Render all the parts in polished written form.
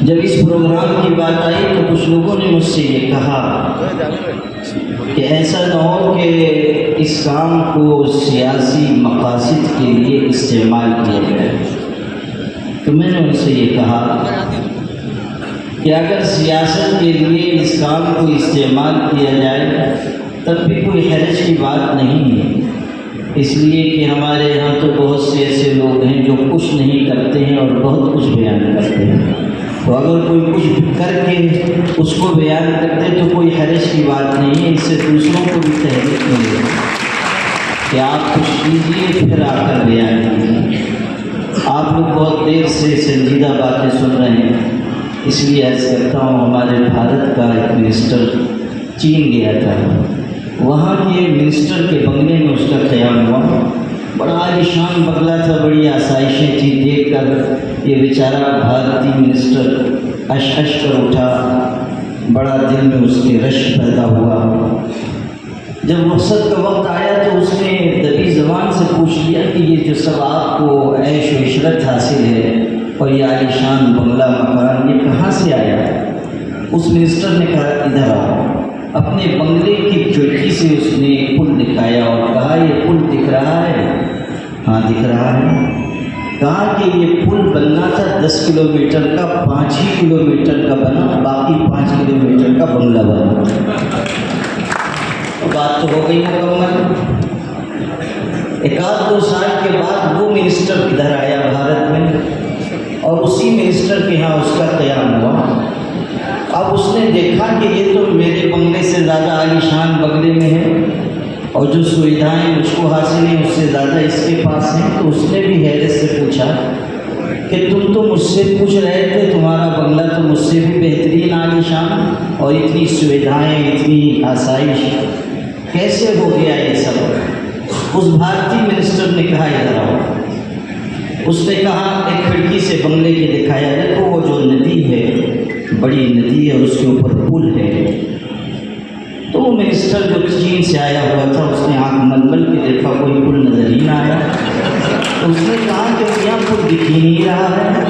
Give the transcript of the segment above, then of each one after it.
جب اس پروگرام کی بات آئی تو کچھ لوگوں نے مجھ سے یہ کہا کہ ایسا نہ ہو کہ اس کام کو سیاسی مقاصد کے لیے استعمال کیا جائے۔ تو میں نے ان سے یہ کہا کہ اگر سیاست کے لیے اس کام کو استعمال کیا جائے تب بھی کوئی حرج کی بات نہیں ہے، اس لیے کہ ہمارے یہاں تو بہت سے ایسے لوگ ہیں جو کچھ نہیں کرتے ہیں اور بہت کچھ بیان کرتے ہیں، تو اگر کوئی کچھ کر کے اس کو بیان کرتے تو کوئی حرج کی بات نہیں ہے، اس سے دوسروں کو بھی تحریک ملے کہ آپ کچھ کیجیے پھر آ کر بیان کیجیے۔ آپ لوگ بہت دیر سے سنجیدہ باتیں سن رہے ہیں، اس لیے عرض کرتا ہوں ہمارے بھارت کا ایک منسٹر چین گیا تھا، وہاں کے منسٹر کے بنگلے میں اس کا قیام ہوا، بڑا عالیشان بنگلہ تھا، بڑی آسائشیں تھی، دیکھ کر یہ بیچارہ بھارتی منسٹر اشش کر اٹھا، بڑا دل میں اس کے رش پیدا ہوا۔ جب رخصت کا وقت آیا تو اس نے دبی زبان سے پوچھ لیا کہ یہ جو سب آپ کو عیش و عشرت حاصل ہے اور یہ عالیشان بنگلہ مکان یہ کہاں سے آیا؟ اس منسٹر نے کہا ادھر آؤ۔ اپنے بنگلے کی کھڑکی سے اس نے ایک پل دکھایا اور کہا یہ پل دکھ رہا ہے؟ ہاں دکھ رہا ہے۔ کہا کہ یہ پل بننا تھا 10 کلومیٹر کا، 5 ہی کلومیٹر کا بنا، باقی 5 کلومیٹر کا بنگلہ بنا۔ بات تو ہو گئی مکمل۔ 1-2 سال کے بعد وہ منسٹر ادھر آیا بھارت میں اور اسی منسٹر کے ہاں اس کا قیام ہوا۔ اب اس نے دیکھا کہ یہ تو میرے بنگلے سے زیادہ عالیشان بنگلے میں ہے اور جو سویدھائیں مجھ کو حاصل ہیں اس سے زیادہ اس کے پاس ہیں، تو اس نے بھی حیرت سے پوچھا کہ تم تو مجھ سے پوچھ رہے تھے، تمہارا بنگلہ تو مجھ سے بھی بہترین عالیشان اور اتنی سویدھائیں، اتنی آسائش، کیسے ہو گیا یہ سب؟ اس بھارتی منسٹر نے کہا ادھر آؤ۔ اس نے کہا ایک کھڑکی سے بنگلے کے دکھایا، دیکھو وہ جو ندی ہے، بڑی ندی ہے، اس کے اوپر پل ہے۔ تو وہ منسٹر جو چین سے آیا ہوا تھا اس نے آنکھ مل مل کے دیکھا، کوئی پل نظر ہی نہ آیا۔ تو اس نے کہا کہ یہاں پل دکھ ہی نہیں رہا ہے۔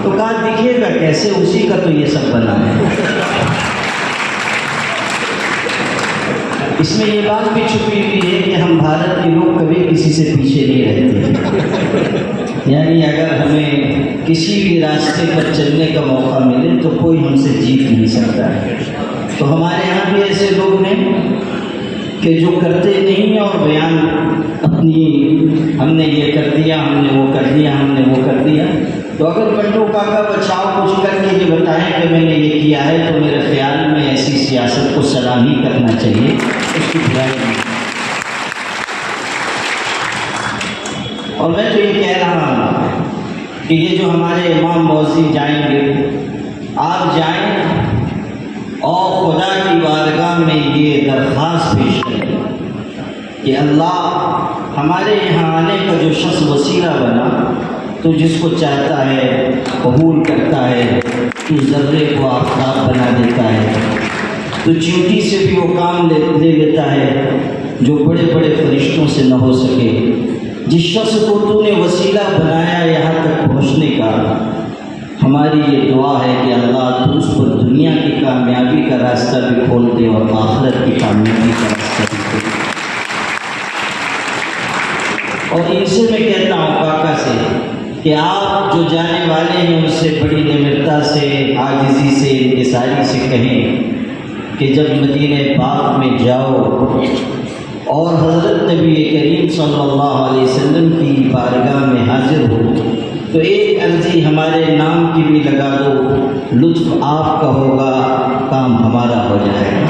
تو کہا دکھے گا کیسے، اسی کا تو یہ سب بنا ہے۔ اس میں یہ بات بھی چھپی ہوئی ہے کہ ہم بھارت کے لوگ کبھی کسی سے پیچھے نہیں رہتے، یعنی اگر ہمیں کسی بھی راستے پر چلنے کا موقع ملے تو کوئی ہم سے جیت نہیں سکتا ہے۔ تو ہمارے یہاں بھی ایسے لوگ ہیں کہ جو کرتے نہیں ہیں اور بیان اپنی ہم نے یہ کر دیا، ہم نے وہ کر دیا، ہم نے وہ کر دیا۔ تو اگر بنٹو کاکا بچاؤ کچھ کر کے یہ بتائیں کہ میں نے یہ کیا ہے تو میرے خیال میں ایسی سیاست کو سلام ہی کرنا چاہیے، اس کی برائی نہیں۔ اور میں تو یہ کہہ رہا ہوں کہ یہ جو ہمارے امام موذن جائیں گے، آپ جائیں اور خدا کی بارگاہ میں یہ درخواست پیش کریں کہ اللہ ہمارے یہاں آنے کا جو شخص وسیلہ بنا، تو جس کو چاہتا ہے قبول کرتا ہے، تو ذرے کو آفتاب بنا دیتا ہے، تو چیونٹی سے بھی وہ کام لے لیتا ہے جو بڑے بڑے فرشتوں سے نہ ہو سکے۔ جس شخص کو تو نے وسیلہ بنایا یہاں تک پہنچنے کا، ہماری یہ دعا ہے کہ اللہ تو اس پر دنیا کی کامیابی کا راستہ بھی کھول دے اور آخرت کی کامیابی کا راستہ بھی کھول دے۔ اور ان سے میں کہتا ہوں کاکا سے کہ آپ جو جانے والے ہیں ان سے بڑی نمرتا سے، عاجزی سے، انکساری سے کہیں کہ جب مدینہ پاک میں جاؤ اور حضرت نبی کریم صلی اللہ علیہ وسلم کی بارگاہ میں حاضر ہو تو ایک عرضی ہمارے نام کی بھی لگا دو، لطف آپ کا ہوگا، کام ہمارا ہو جائے گا۔